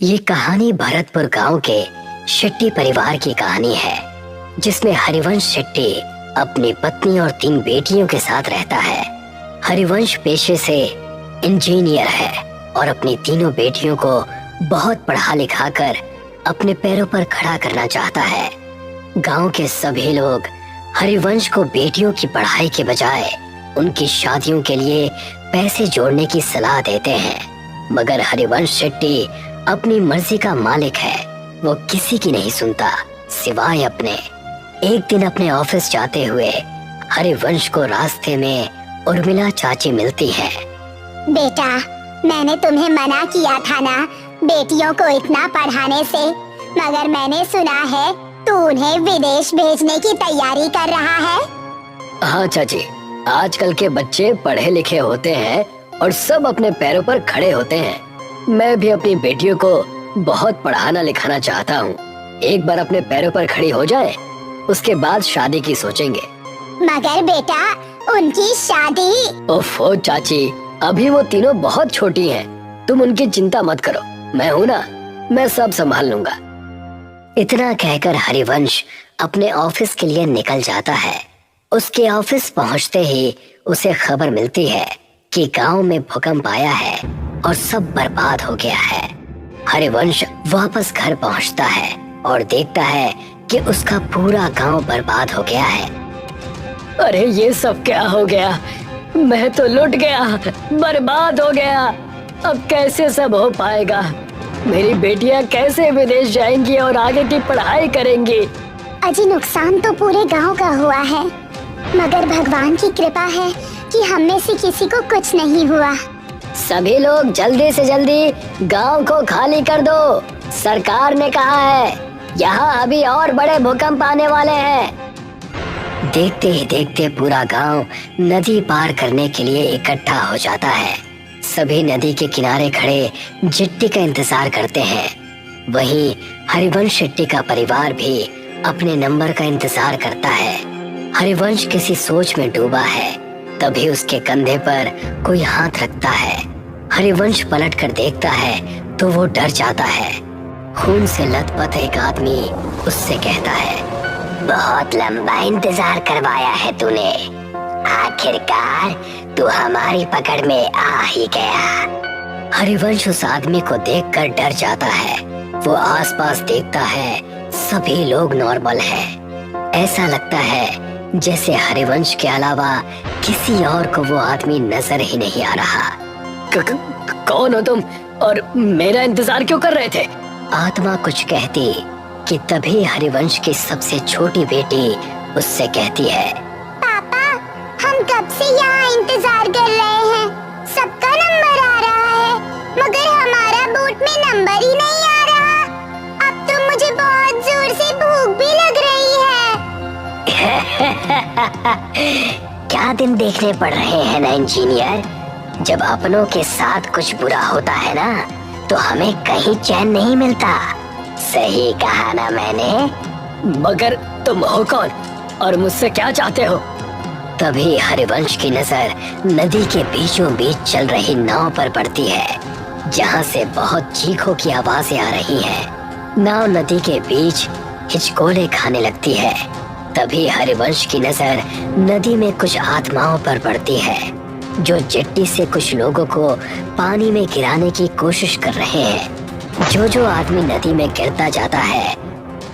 ये कहानी भरतपुर गांव के शेट्टी परिवार की कहानी है, जिसमें हरिवंश शेट्टी अपनी पत्नी और 3 बेटियों के साथ रहता है। हरिवंश पेशे से इंजीनियर है और अपनी तीनों बेटियों को बहुत पढ़ा लिखा कर अपने पैरों पर खड़ा करना चाहता है। गांव के सभी लोग हरिवंश को बेटियों की पढ़ाई के बजाय उनकी शादियों के लिए पैसे जोड़ने की सलाह देते हैं, मगर हरिवंश शेट्टी अपनी मर्जी का मालिक है। वो किसी की नहीं सुनता सिवाय अपने। एक दिन अपने ऑफिस जाते हुए हरिवंश को रास्ते में उर्मिला चाची मिलती है। बेटा, मैंने तुम्हें मना किया था ना बेटियों को इतना पढ़ाने से, मगर मैंने सुना है तू उन्हें विदेश भेजने की तैयारी कर रहा है। हाँ चाची, आजकल के बच्चे पढ़े लिखे होते हैं और सब अपने पैरों पर खड़े होते हैं। मैं भी अपनी बेटियों को बहुत पढ़ाना लिखाना चाहता हूँ। एक बार अपने पैरों पर खड़ी हो जाए, उसके बाद शादी की सोचेंगे। मगर बेटा, उनकी शादी। ओफो चाची, अभी वो तीनों बहुत छोटी हैं। तुम उनकी चिंता मत करो, मैं हूँ ना, मैं सब संभाल लूंगा। इतना कहकर हरिवंश अपने ऑफिस के लिए निकल जाता है। उसके ऑफिस पहुंचते ही उसे खबर मिलती है कि गांव में भूकंप आया है और सब बर्बाद हो गया है। हरिवंश वापस घर पहुंचता है और देखता है कि उसका पूरा गांव बर्बाद हो गया है। अरे ये सब क्या हो गया? मैं तो लुट गया, बर्बाद हो गया। अब कैसे सब हो पाएगा? मेरी बेटियां कैसे विदेश जाएंगी और आगे की पढ़ाई करेंगी? अजी, नुकसान तो पूरे गांव का हुआ है, मगर भगवान की कृपा है कि हम में से किसी को कुछ नहीं हुआ। सभी लोग जल्दी से जल्दी गांव को खाली कर दो। सरकार ने कहा है यहाँ अभी और बड़े भूकंप आने वाले हैं। देखते ही देखते पूरा गांव नदी पार करने के लिए इकट्ठा हो जाता है। सभी नदी के किनारे खड़े जिट्टी का इंतजार करते हैं। वहीं हरिवंश शेट्टी का परिवार भी अपने नंबर का इंतजार करता है। हरिवंश किसी सोच में डूबा है, तभी उसके कंधे पर कोई हाथ रखता है। हरिवंश पलट कर देखता है तो वो डर जाता है। खून से लथपथ एक आदमी उससे कहता है, बहुत लंबा इंतजार करवाया है तूने, आखिरकार तू हमारी पकड़ में आ ही गया। हरिवंश उस आदमी को देखकर डर जाता है। वो आसपास देखता है, सभी लोग नॉर्मल हैं। ऐसा लगता है जैसे हरिवंश के अलावा किसी और को वो आदमी नजर ही नहीं आ रहा। कौन हो तुम और मेरा इंतजार क्यों कर रहे थे? आत्मा कुछ कहती कि तभी हरिवंश की सबसे छोटी बेटी उससे कहती है, पापा, हम कब से यहाँ इंतजार कर रहे हैं। सबका नंबर आ रहा है, मगर हमारा बूट में नंबर ही नहीं आ रहा। अब तो मुझे बहुत जोर से भूख भी लग रही है। क्या दिन देखने पड़ रहे हैं ना इंजीनियर। जब अपनों के साथ कुछ बुरा होता है ना, तो हमें कहीं चैन नहीं मिलता। सही कहा ना मैंने? मगर तुम हो कौन और मुझसे क्या चाहते हो? तभी हरिवंश की नजर नदी के बीचों बीच चल रही नाव पर पड़ती है, जहाँ से बहुत चीखों की आवाजें आ रही हैं। नाव नदी के बीच हिचकोले खाने लगती है। तभी हरिवंश की नजर नदी में कुछ आत्माओं पर पड़ती है, जो जेट्टी से कुछ लोगों को पानी में गिराने की कोशिश कर रहे हैं। जो आदमी नदी में गिरता जाता है,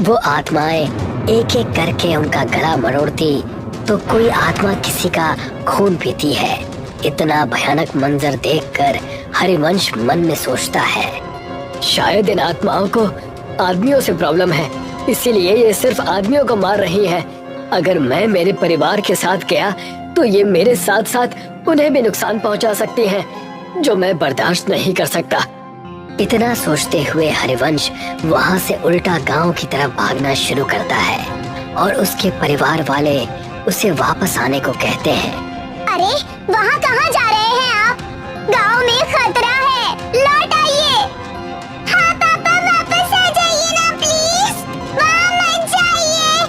वो आत्माएं एक एक करके उनका गला मरोड़ती, तो कोई आत्मा किसी का खून पीती है। इतना भयानक मंजर देखकर हरिवंश मन में सोचता है, शायद इन आत्माओं को आदमियों से प्रॉब्लम है, इसीलिए ये सिर्फ आदमियों को मार रही है। अगर मैं मेरे परिवार के साथ गया तो ये मेरे साथ साथ उन्हें भी नुकसान पहुंचा सकती हैं, जो मैं बर्दाश्त नहीं कर सकता। इतना सोचते हुए हरिवंश वहां से उल्टा गांव की तरफ भागना शुरू करता है और उसके परिवार वाले उसे वापस आने को कहते हैं। अरे, वहाँ कहाँ जा रहे हैं आप? गांव में खतरा है, लौट आइए। हाँ पापा, वापस आ जाइए ना प्लीज। वहाँ मत जाइए,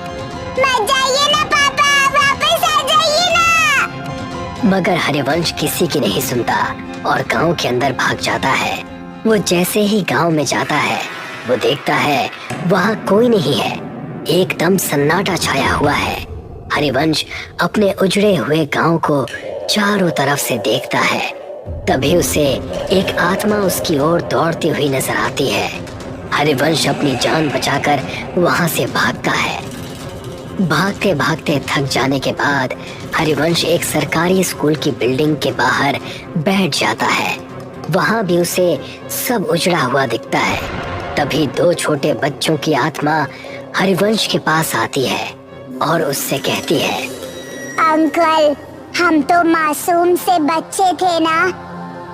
मत जाइए ना पापा, वापस आ जाइए ना। मगर हरिवंश किसी की नहीं सुनता और गांव के अंदर भाग जाता है। वो जैसे ही गांव में जाता है वो देखता है वहाँ कोई नहीं है। एकदम सन्नाटा छाया हुआ है। हरिवंश अपने उजड़े हुए गांव को चारों तरफ से देखता है। तभी उसे एक आत्मा उसकी ओर दौड़ती हुई नजर आती है। हरिवंश अपनी जान बचाकर वहां से भागता है। भागते भागते थक जाने के बाद हरिवंश एक सरकारी स्कूल की बिल्डिंग के बाहर बैठ जाता है। वहां भी उसे सब उजड़ा हुआ दिखता है। तभी दो छोटे बच्चों की आत्मा हरिवंश के पास आती है और उससे कहती है, अंकल, हम तो मासूम से बच्चे थे ना,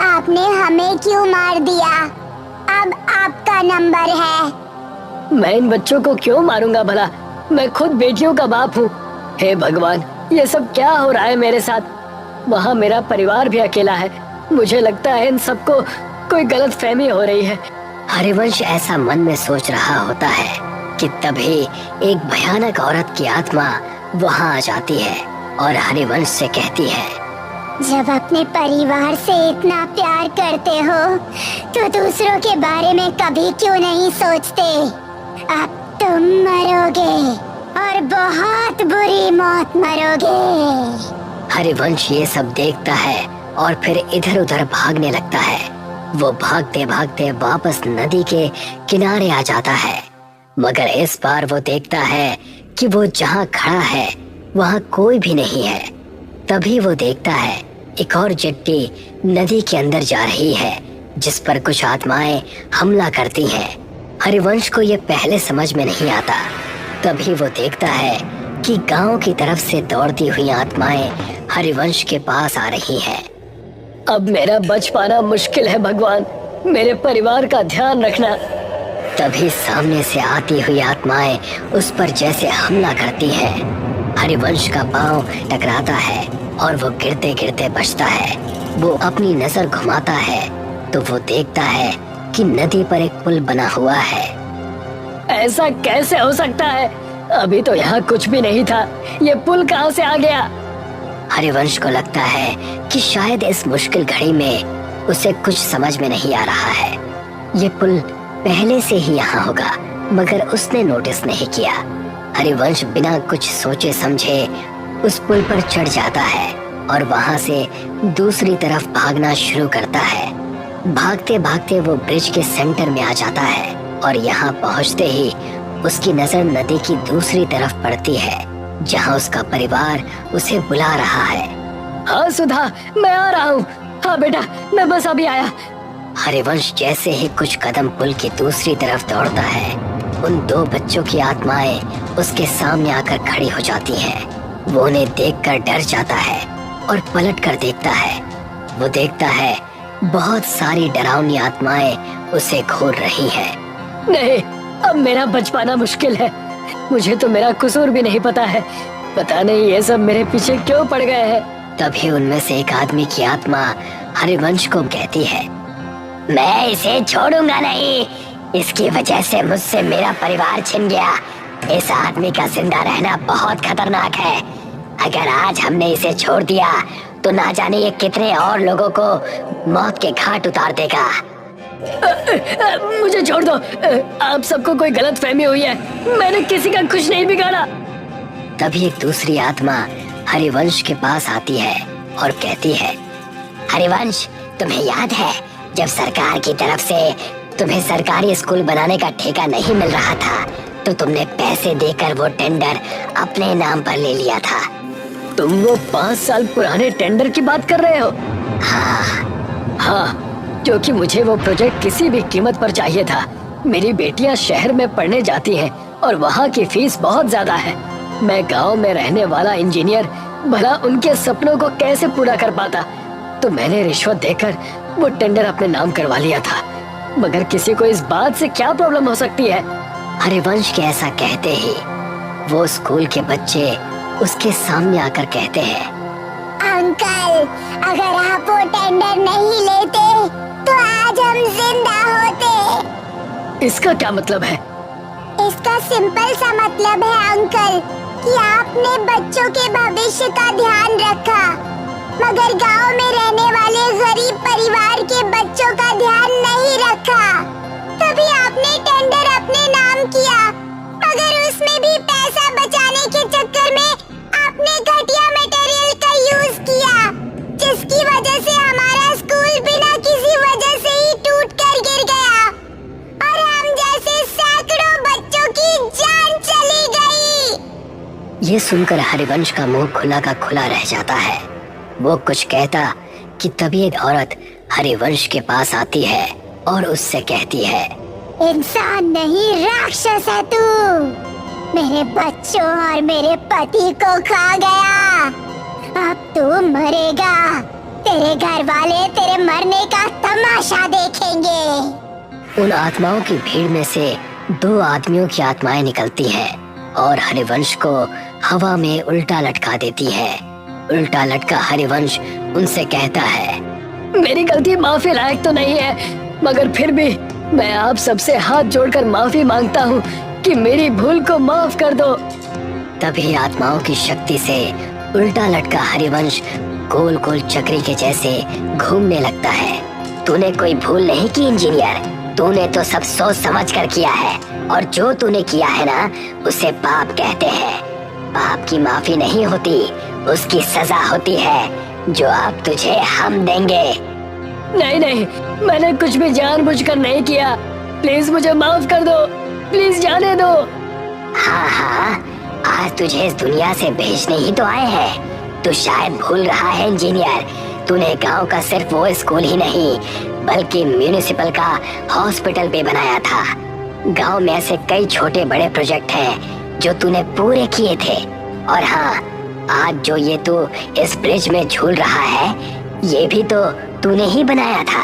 आपने हमें क्यों मार दिया? अब आपका नंबर है। मैं इन बच्चों को क्यों मारूंगा भला? मैं खुद बेटियों का बाप हूँ। हे भगवान, ये सब क्या हो रहा है मेरे साथ? वहाँ मेरा परिवार भी अकेला है। मुझे लगता है इन सबको कोई गलत फहमी हो रही है। हरिवंश ऐसा मन में सोच रहा होता है कि तभी एक भयानक औरत की आत्मा वहाँ आ जाती है और हरिवंश से कहती है, जब अपने परिवार से इतना प्यार करते हो तो दूसरों के बारे में कभी क्यों नहीं सोचते? अब तुम मरोगे और बहुत बुरी मौत मरोगे। हरिवंश ये सब देखता है और फिर इधर उधर भागने लगता है। वो भागते भागते वापस नदी के किनारे आ जाता है, मगर इस बार वो देखता है कि वो जहाँ खड़ा है वहाँ कोई भी नहीं है। तभी वो देखता है एक और चिट्ठी नदी के अंदर जा रही है जिस पर कुछ आत्माएं हमला करती हैं। हरिवंश को ये पहले समझ में नहीं आता। तभी वो देखता है कि गांव की तरफ से दौड़ती हुई आत्माएं हरिवंश के पास आ रही हैं। अब मेरा बच पाना मुश्किल है भगवान, मेरे परिवार का ध्यान रखना। तभी सामने से आती हुई आत्माएं उस पर जैसे हमला करती हैं। हरिवंश का पांव टकराता है और वो गिरते गिरते बचता है। वो अपनी नजर घुमाता है तो वो देखता है कि नदी पर एक पुल बना हुआ है। ऐसा कैसे हो सकता है? अभी तो यहाँ कुछ भी नहीं था, ये पुल कहाँ से आ गया? हरिवंश को लगता है कि शायद इस मुश्किल घड़ी में उसे कुछ समझ में नहीं आ रहा है। ये पुल पहले से ही यहाँ होगा, मगर उसने नोटिस नहीं किया। हरिवंश बिना कुछ सोचे समझे उस पुल पर चढ़ जाता है और वहाँ से दूसरी तरफ भागना शुरू करता है। भागते भागते वो ब्रिज के सेंटर में आ जाता है और यहाँ पहुँचते ही उसकी नजर नदी की दूसरी तरफ पड़ती है जहाँ उसका परिवार उसे बुला रहा है। हाँ सुधा, मैं आ रहा हूँ। हाँ बेटा, मैं बस अभी आया। हरिवंश जैसे ही कुछ कदम पुल की दूसरी तरफ दौड़ता है, उन दो बच्चों की आत्माएं उसके सामने आकर खड़ी हो जाती हैं। वो उन्हें देखकर डर जाता है और पलट कर देखता है। वो देखता है बहुत सारी डरावनी आत्माएं उसे घूर रही हैं। नहीं, अब मेरा बच पाना मुश्किल है। मुझे तो मेरा कसूर भी नहीं पता है। पता नहीं ये सब मेरे पीछे क्यों पड़ गए हैं। तभी उनमें से एक आदमी की आत्मा हरिवंश को कहती है, मैं इसे छोड़ूंगा नहीं। इसकी वजह से मुझसे मेरा परिवार छिन गया। इस आदमी का जिंदा रहना बहुत खतरनाक है। अगर आज हमने इसे छोड़ दिया तो ना जाने ये कितने और लोगों को मौत के घाट उतार देगा। मुझे छोड़ दो। आप सबको कोई गलत फहमी हुई है। मैंने किसी का कुछ नहीं बिगाड़ा। तभी एक दूसरी आत्मा हरिवंश के पास आती है और कहती है, हरिवंश, तुम्हें याद है जब सरकार की तरफ से तुम्हें सरकारी स्कूल बनाने का ठेका नहीं मिल रहा था तो तुमने पैसे देकर वो टेंडर अपने नाम पर ले लिया था। तुम वो 5 साल पुराने टेंडर की बात कर रहे हो? हाँ, क्योंकि मुझे वो प्रोजेक्ट किसी भी कीमत पर चाहिए था। मेरी बेटियां शहर में पढ़ने जाती हैं और वहाँ की फीस बहुत ज्यादा है। मैं गांव में रहने वाला इंजीनियर, भला उनके सपनों को कैसे पूरा कर पाता? तो मैंने रिश्वत देकर वो टेंडर अपने नाम करवा लिया था। मगर किसी को इस बात से क्या प्रॉब्लम हो सकती है? हरिवंश के ऐसा कहते ही वो स्कूल के बच्चे उसके सामने आकर कहते हैं, अंकल, अगर आप वो टेंडर नहीं लेते तो आज हम जिंदा होते। इसका क्या मतलब है? इसका सिंपल सा मतलब है अंकल कि आपने बच्चों के भविष्य का ध्यान रखा, मगर गांव में रहने वाले गरीब परिवार के बच्चों का ध्यान नहीं रखा। ये सुनकर हरिवंश का मुंह खुला का खुला रह जाता है। वो कुछ कहता कि तभी एक औरत हरिवंश के पास आती है और उससे कहती है, इंसान नहीं राक्षस है तू। मेरे बच्चों और मेरे पति को खा गया। अब तू मरेगा। तेरे घर वाले तेरे मरने का तमाशा देखेंगे। उन आत्माओं की भीड़ में से 2 आदमियों की आत्माएं निकलती हैं और हरिवंश को हवा में उल्टा लटका देती है। उल्टा लटका हरिवंश उनसे कहता है, मेरी गलती माफी लायक तो नहीं है, मगर फिर भी मैं आप सबसे हाथ जोड़कर माफी मांगता हूँ कि मेरी भूल को माफ कर दो। तभी आत्माओं की शक्ति से उल्टा लटका हरिवंश गोल गोल चक्री के जैसे घूमने लगता है। तूने कोई भूल नहीं की इंजीनियर, तूने तो सब सोच समझ कर किया है और जो तूने किया है ना उसे पाप कहते हैं। पाप की माफी नहीं होती, उसकी सजा होती है जो अब तुझे हम देंगे। नहीं नहीं, मैंने कुछ भी जानबूझकर नहीं किया। प्लीज मुझे माफ कर दो, प्लीज जाने दो। हाँ हाँ, आज तुझे इस दुनिया से भेजने ही तो आए हैं। तू शायद भूल रहा है इंजीनियर, तूने गांव का सिर्फ वो स्कूल ही नहीं बल्कि म्यूनिसिपल का हॉस्पिटल भी बनाया था। गांव में ऐसे कई छोटे बड़े प्रोजेक्ट हैं जो तूने पूरे किए थे। और हाँ, आज जो ये तू इस ब्रिज में झूल रहा है ये भी तो तूने ही बनाया था।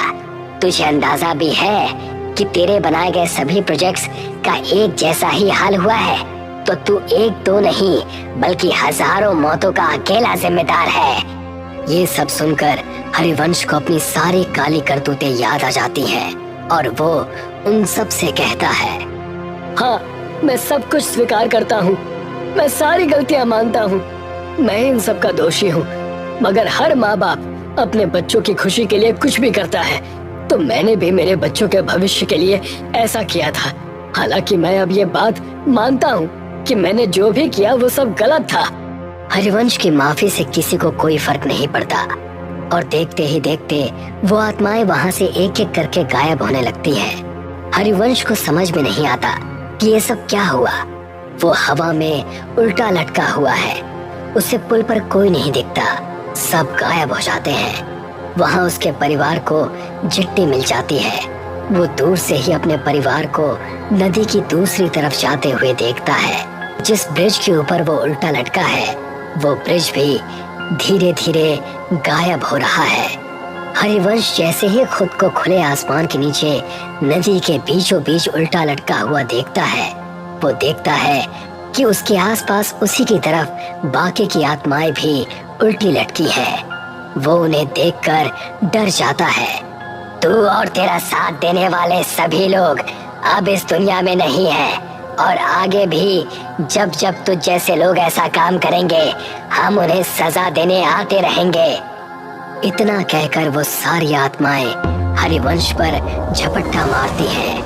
तुझे अंदाजा भी है कि तेरे बनाए गए सभी प्रोजेक्ट्स का एक जैसा ही हाल हुआ है, तो तू एक दो नहीं बल्कि हजारों मौतों का अकेला जिम्मेदार है। ये सब सुनकर हरिवंश को अपनी सारी काली करतूतें याद आ जाती हैं और वो उन सब से कहता है, हाँ, मैं सब कुछ स्वीकार करता हूँ, मैं सारी गलतियाँ मानता हूँ, मैं इन सब का दोषी हूँ। मगर हर माँ बाप अपने बच्चों की खुशी के लिए कुछ भी करता है, तो मैंने भी मेरे बच्चों के भविष्य के लिए ऐसा किया था। हालांकि मैं अब ये बात मानता हूँ कि मैंने जो भी किया वो सब गलत था। हरिवंश की माफी से किसी को कोई फर्क नहीं पड़ता और देखते ही देखते वो आत्माएं वहाँ से एक एक करके गायब होने लगती हैं। हरिवंश को समझ में नहीं आता कि ये सब क्या हुआ। वो हवा में उल्टा लटका हुआ है, उसे पुल पर कोई नहीं दिखता, सब गायब हो जाते हैं। वहाँ उसके परिवार को चिट्ठी मिल जाती है। वो दूर से ही अपने परिवार को नदी की दूसरी तरफ जाते हुए देखता है। जिस ब्रिज के ऊपर वो उल्टा लटका है वो ब्रिज भी धीरे धीरे गायब हो रहा है। हरिवंश जैसे ही खुद को खुले आसमान के नीचे नदी के बीचों बीच उल्टा लटका हुआ देखता है, वो देखता है कि उसके आसपास उसी की तरफ बाकी की आत्माएं भी उल्टी लटकी हैं। वो उन्हें देखकर डर जाता है। तू और तेरा साथ देने वाले सभी लोग अब इस दुनिया में नहीं हैं और आगे भी जब जब तुझ जैसे लोग ऐसा काम करेंगे हम उन्हें सजा देने आते रहेंगे। इतना कहकर वो सारी आत्माएं हरिवंश पर झपट्टा मारती हैं